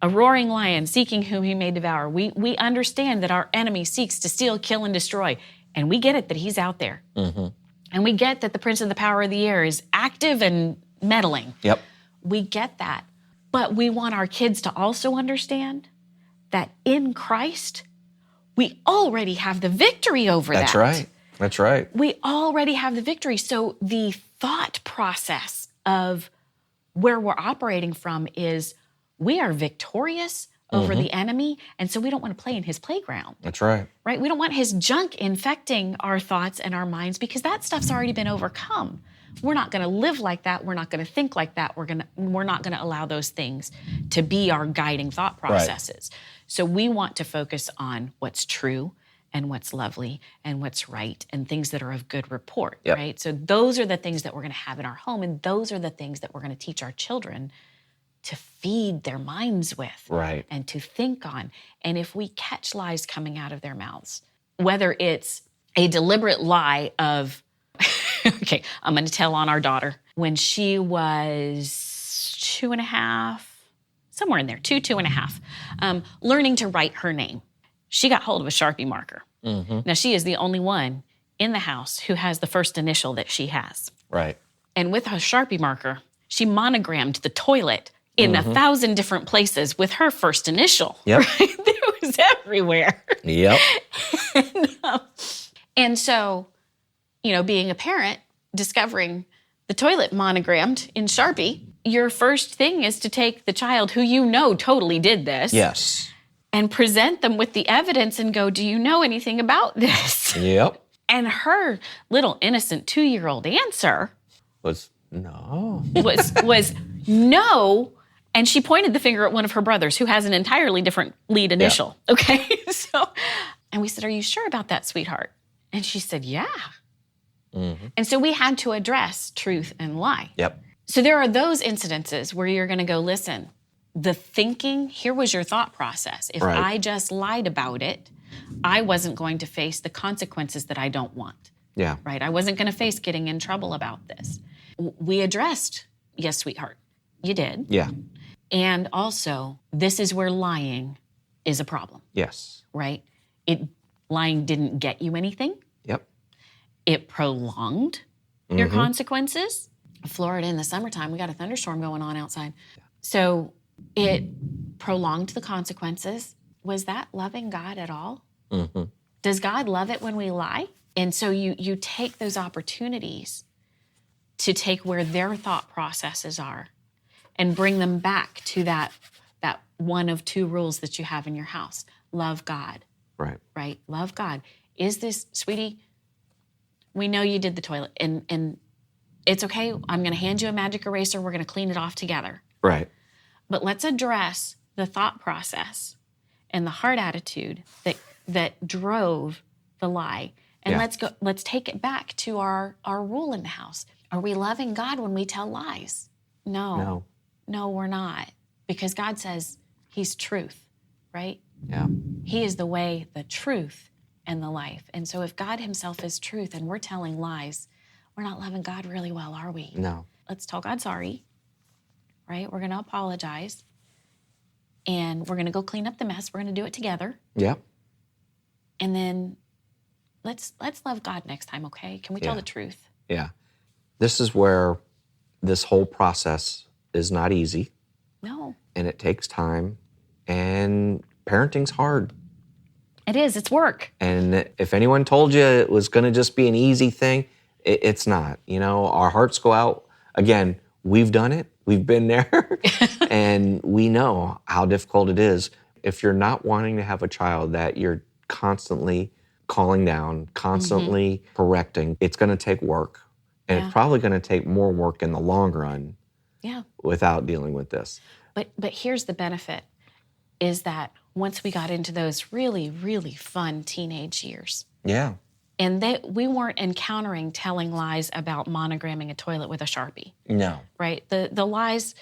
a roaring lion seeking whom he may devour. We understand that our enemy seeks to steal, kill, and destroy. And we get it that he's out there. And we get that the prince of the power of the air is active and meddling. Yep. We get that. But we want our kids to also understand that in Christ, we already have the victory over that. That's right. That's right. We already have the victory. So the thought process of where we're operating from is we are victorious over the enemy, and so we don't want to play in his playground. That's right. Right? We don't want his junk infecting our thoughts and our minds because that stuff's already been overcome. We're not going to live like that. We're not going to think like that. We're not going to allow those things to be our guiding thought processes. Right. So we want to focus on what's true and what's lovely and what's right and things that are of good report, right? So those are the things that we're going to have in our home, and those are the things that we're going to teach our children to feed their minds with, right, and to think on. And if we catch lies coming out of their mouths, whether it's a deliberate lie of, okay, I'm going to tell on our daughter. When she was 2.5, somewhere in there, 2.5, learning to write her name, she got hold of a Sharpie marker. Now, she is the only one in the house who has the first initial that she has. Right. And with her Sharpie marker, she monogrammed the toilet in 1,000 different places with her first initial. Yep. Right? It was everywhere. Yep. And so, being a parent, discovering the toilet monogrammed in Sharpie, your first thing is to take the child who totally did this. Yes. And present them with the evidence and go, do you know anything about this? Yep. And her little innocent 2-year-old answer was no. was no. And she pointed the finger at one of her brothers who has an entirely different lead initial. Yeah. Okay. And we said, are you sure about that, sweetheart? And she said, yeah. And so we had to address truth and lie. Yep. So there are those incidences where you're going to go, listen, the thinking, here was your thought process. If I just lied about it, I wasn't going to face the consequences that I don't want. Yeah. Right? I wasn't going to face getting in trouble about this. We addressed, yes, sweetheart, you did. Yeah. And also, this is where lying is a problem. Yes. Right? Lying didn't get you anything. Yep. It prolonged your consequences. Florida in the summertime, we got a thunderstorm going on outside. So it prolonged the consequences. Was that loving God at all? Does God love it when we lie? And so you take those opportunities to take where their thought processes are and bring them back to that one of two rules that you have in your house. Love God. Right. Right? Love God. Is this, sweetie, we know you did the toilet. And It's okay. I'm going to hand you a magic eraser. We're going to clean it off together. Right. But let's address the thought process and the heart attitude that drove the lie. And let's take it back to our rule in the house. Are we loving God when we tell lies? No. No, we're not. Because God says he's truth, right? Yeah. He is the way, the truth, and the life. And so if God himself is truth and we're telling lies, we're not loving God really well, are we? No. Let's tell God sorry, right? We're going to apologize. And we're going to go clean up the mess. We're going to do it together. Yep. And then let's love God next time, okay? Can we tell the truth? Yeah. This is where this whole process is not easy. No. And it takes time. And parenting's hard. It is. It's work. And if anyone told you it was going to just be an easy thing, it's not. You know, our hearts go out. Again, we've done it. We've been there. And we know how difficult it is. If you're not wanting to have a child that you're constantly calling down, constantly correcting, it's going to take work. And it's probably going to take more work in the long run without dealing with this. But here's the benefit, is that once we got into those really, really fun teenage years. Yeah. And we weren't encountering telling lies about monogramming a toilet with a Sharpie. No. Right? The lies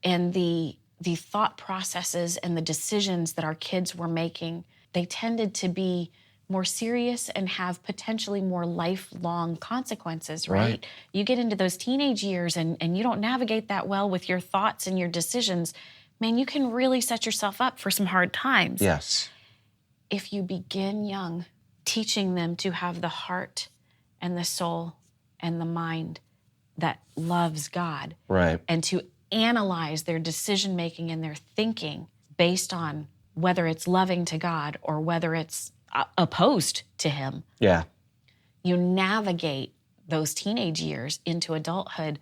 and the thought processes and the decisions that our kids were making, they tended to be more serious and have potentially more lifelong consequences, right? You get into those teenage years and you don't navigate that well with your thoughts and your decisions, man, you can really set yourself up for some hard times. Yes. If you begin young, teaching them to have the heart and the soul and the mind that loves God. Right. And to analyze their decision-making and their thinking based on whether it's loving to God or whether it's opposed to him. Yeah. You navigate those teenage years into adulthood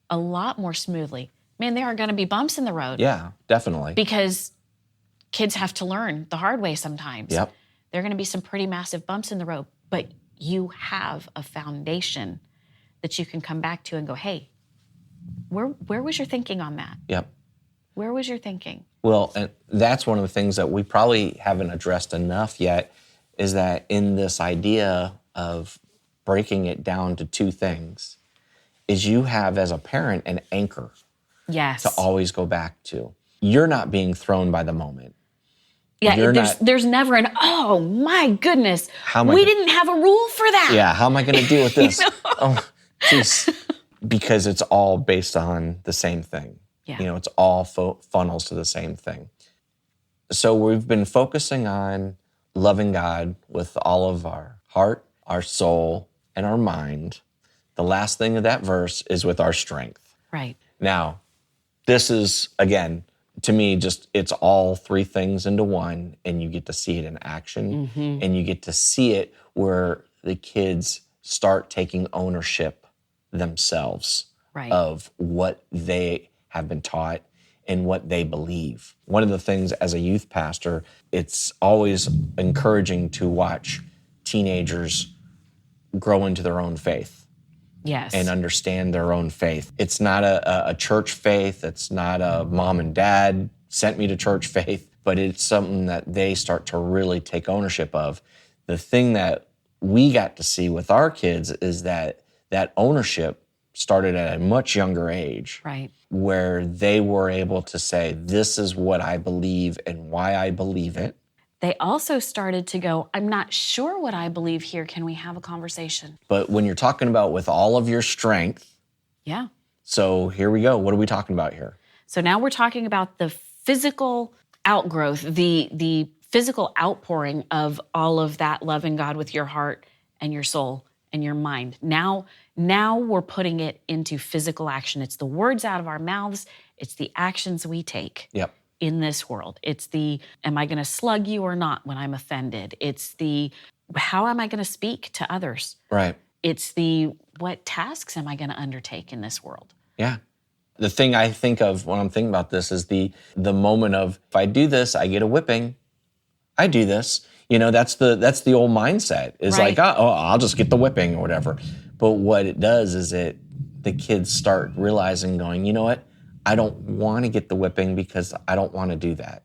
a lot more smoothly. Man, there are going to be bumps in the road. Yeah, definitely. Because kids have to learn the hard way sometimes. Yep. There are going to be some pretty massive bumps in the road, but you have a foundation that you can come back to and go, hey, where was your thinking on that? Yep. Where was your thinking? Well, and that's one of the things that we probably haven't addressed enough yet, is that in this idea of breaking it down to two things, is you have as a parent an anchor Yes. to always go back to. You're not being thrown by the moment. Yeah, there's never an, oh my goodness, we didn't have a rule for that. Yeah, how am I going to deal with this? You know? Oh, jeez. Because it's all based on the same thing. Yeah. You know, it's all funnels to the same thing. So we've been focusing on loving God with all of our heart, our soul, and our mind. The last thing of that verse is with our strength. Right. Now, this is, again, to me, just it's all three things into one, and you get to see it in action, and you get to see it where the kids start taking ownership themselves of what they have been taught and what they believe. One of the things as a youth pastor, it's always encouraging to watch teenagers grow into their own faith. Yes. And understand their own faith. It's not a church faith. It's not a mom and dad sent me to church faith, but it's something that they start to really take ownership of. The thing that we got to see with our kids is that ownership started at a much younger age. Right. Where they were able to say, this is what I believe and why I believe it. They also started to go, I'm not sure what I believe here. Can we have a conversation? But when you're talking about with all of your strength. Yeah. So here we go. What are we talking about here? So now we're talking about the physical outgrowth, the physical outpouring of all of that loving God with your heart and your soul and your mind. Now we're putting it into physical action. It's the words out of our mouths. It's the actions we take. Yep. In this world. It's the, am I going to slug you or not when I'm offended? It's the, how am I going to speak to others? Right. It's the, what tasks am I going to undertake in this world? Yeah. The thing I think of when I'm thinking about this is the moment of, if I do this, I get a whipping. I do this. You know, that's the old mindset. Is like, oh, I'll just get the whipping or whatever. But what it does is it the kids start realizing, going, you know what? I don't want to get the whipping because I don't want to do that.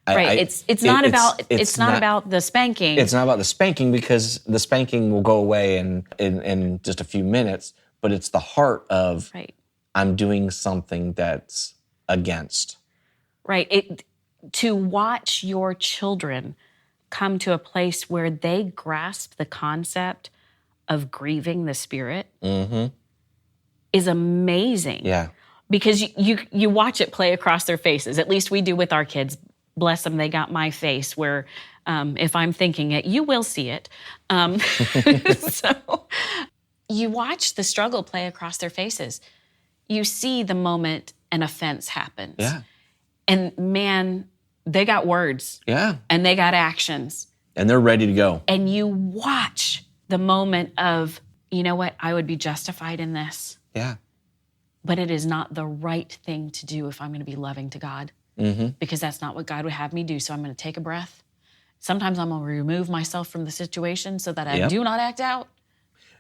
Right. It's not about the spanking. It's not about the spanking, because the spanking will go away in just a few minutes, but it's the heart of, right. I'm doing something that's against. Right. To watch your children come to a place where they grasp the concept of grieving the Spirit is amazing. Yeah. Because you watch it play across their faces. At least we do with our kids. Bless them, they got my face where if I'm thinking it, you will see it. So you watch the struggle play across their faces. You see the moment an offense happens. Yeah. And man, they got words. Yeah. And they got actions. And they're ready to go. And you watch the moment of, you know what, I would be justified in this. Yeah. But it is not the right thing to do if I'm going to be loving to God. Because that's not what God would have me do. So I'm going to take a breath. Sometimes I'm going to remove myself from the situation so that I do not act out.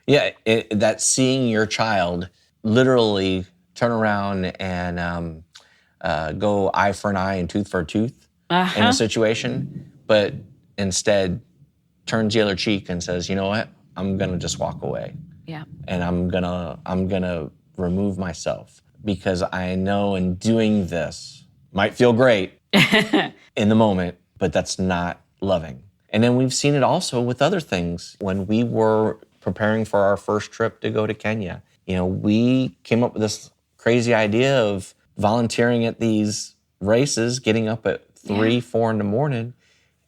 Yeah, that seeing your child literally turn around and go eye for an eye and tooth for a tooth in a situation, but instead turns the other cheek and says, you know what, I'm going to just walk away. Yeah. And I'm gonna remove myself, because I know in doing this, might feel great in the moment, but that's not loving. And then we've seen it also with other things. When we were preparing for our first trip to go to Kenya, we came up with this crazy idea of volunteering at these races, getting up at 3, 4 in the morning,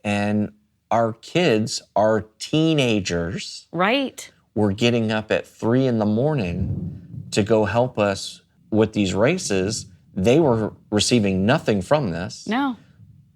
and our kids, our teenagers, right, were getting up at 3 in the morning to go help us with these races. They were receiving nothing from this. No.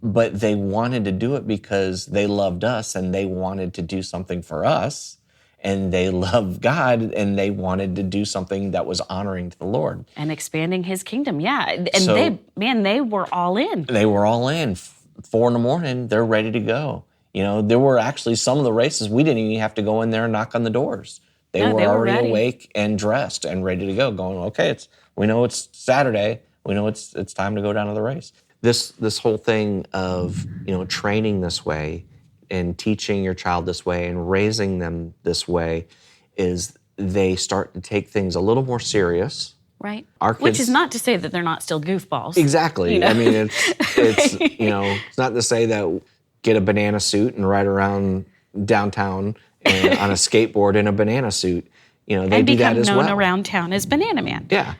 But they wanted to do it because they loved us and they wanted to do something for us. And they loved God and they wanted to do something that was honoring to the Lord. And expanding his kingdom, yeah. And so, they were all in. They were all in. 4 in the morning, they're ready to go. There were actually some of the races, we didn't even have to go in there and knock on the doors. They were already awake and dressed and ready to go, going, okay, we know it's Saturday. We know it's time to go down to the race. This whole thing of, training this way and teaching your child this way and raising them this way is they start to take things a little more serious. Right. Our kids, which is not to say that they're not still goofballs. Exactly. I mean, it's it's not to say that get a banana suit and ride around downtown and on a skateboard in a banana suit. They do that as well. And become known around town as Banana Man. Yeah.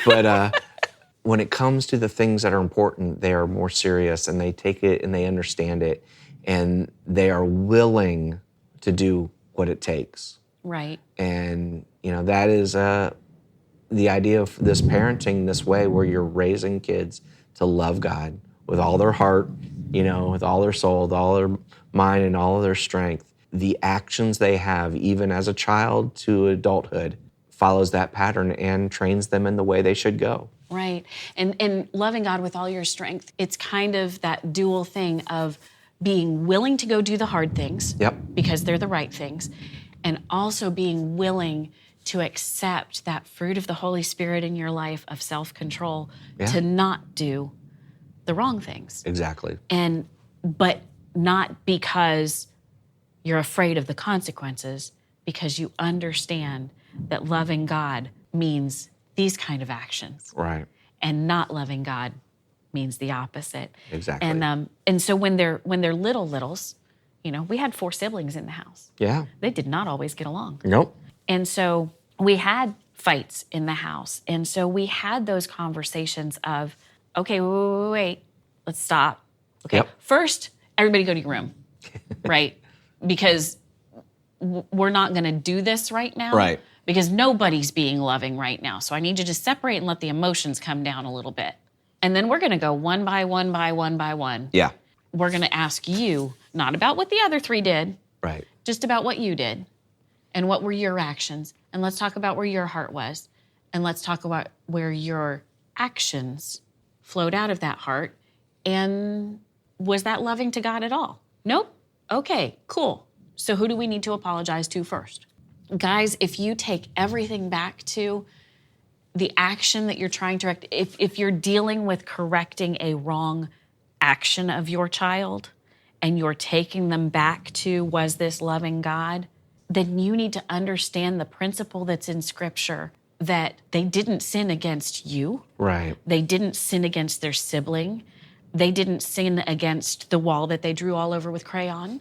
But when it comes to the things that are important, they are more serious and they take it and they understand it and they are willing to do what it takes. Right. And, that is the idea of this parenting this way, where you're raising kids to love God with all their heart, with all their soul, with all their mind and all of their strength. The actions they have, even as a child to adulthood, follows that pattern and trains them in the way they should go. Right. And loving God with all your strength, it's kind of that dual thing of being willing to go do the hard things because they're the right things, and also being willing to accept that fruit of the Holy Spirit in your life of self-control to not do the wrong things. Exactly. But not because you're afraid of the consequences, because you understand that loving God means these kind of actions. Right. And not loving God means the opposite. Exactly. And so when they're littles, we had 4 siblings in the house. Yeah. They did not always get along. Nope. And so we had fights in the house. And so we had those conversations of, okay, wait, let's stop. Okay, first, everybody go to your room, right? Because we're not going to do this right now. Right. Because nobody's being loving right now. So I need you to separate and let the emotions come down a little bit. And then we're going to go one by one by one by one. Yeah. We're going to ask you, not about what the other 3 did. Right. Just about what you did. And what were your actions. And let's talk about where your heart was. And let's talk about where your actions flowed out of that heart. And was that loving to God at all? Nope. Okay, cool. So who do we need to apologize to first? Guys, if you take everything back to the action that you're trying to correct, if you're dealing with correcting a wrong action of your child and you're taking them back to, was this loving God? Then you need to understand the principle that's in Scripture that they didn't sin against you. Right. They didn't sin against their sibling. They didn't sin against the wall that they drew all over with crayon.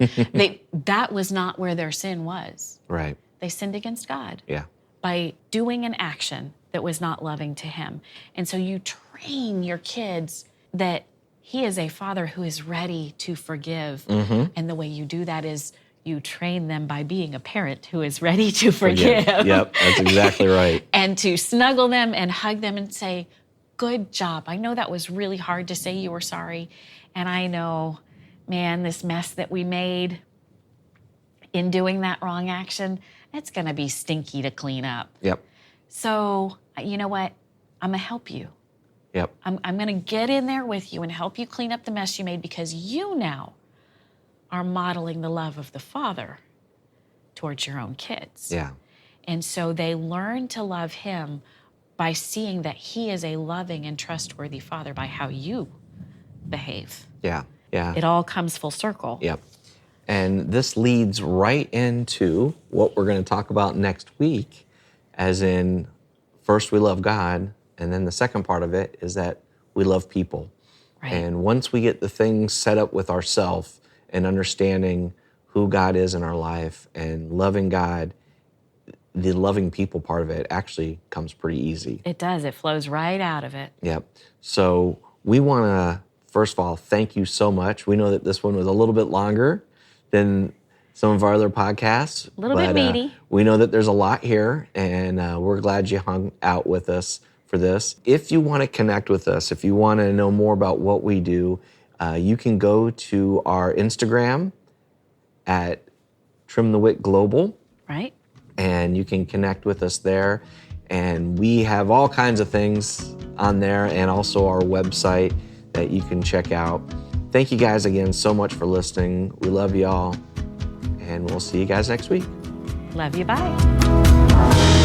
That was not where their sin was. Right. They sinned against God. Yeah. By doing an action that was not loving to him. And so you train your kids that he is a father who is ready to forgive. And the way you do that is you train them by being a parent who is ready to forgive. Yep, that's exactly right. And to snuggle them and hug them and say, good job. I know that was really hard to say you were sorry. And I know, man, this mess that we made in doing that wrong action, it's going to be stinky to clean up. Yep. So, you know what? I'm going to help you. Yep. I'm going to get in there with you and help you clean up the mess you made because you now are modeling the love of the Father towards your own kids. Yeah. And so they learn to love him by seeing that he is a loving and trustworthy Father by how you behave. Yeah. Yeah. It all comes full circle. Yep. And this leads right into what we're going to talk about next week, as in, first we love God, and then the second part of it is that we love people. Right. And once we get the things set up with ourselves and understanding who God is in our life and loving God, the loving people part of it actually comes pretty easy. It does. It flows right out of it. Yep. So we want to, first of all, thank you so much. We know that this one was a little bit longer than some of our other podcasts. A little bit meaty. We know that there's a lot here, and we're glad you hung out with us for this. If you want to connect with us, if you want to know more about what we do, you can go to our Instagram at Trim the Wick Global. Right. And you can connect with us there. And we have all kinds of things on there and also our website that you can check out. Thank you guys again so much for listening. We love y'all. And we'll see you guys next week. Love you. Bye.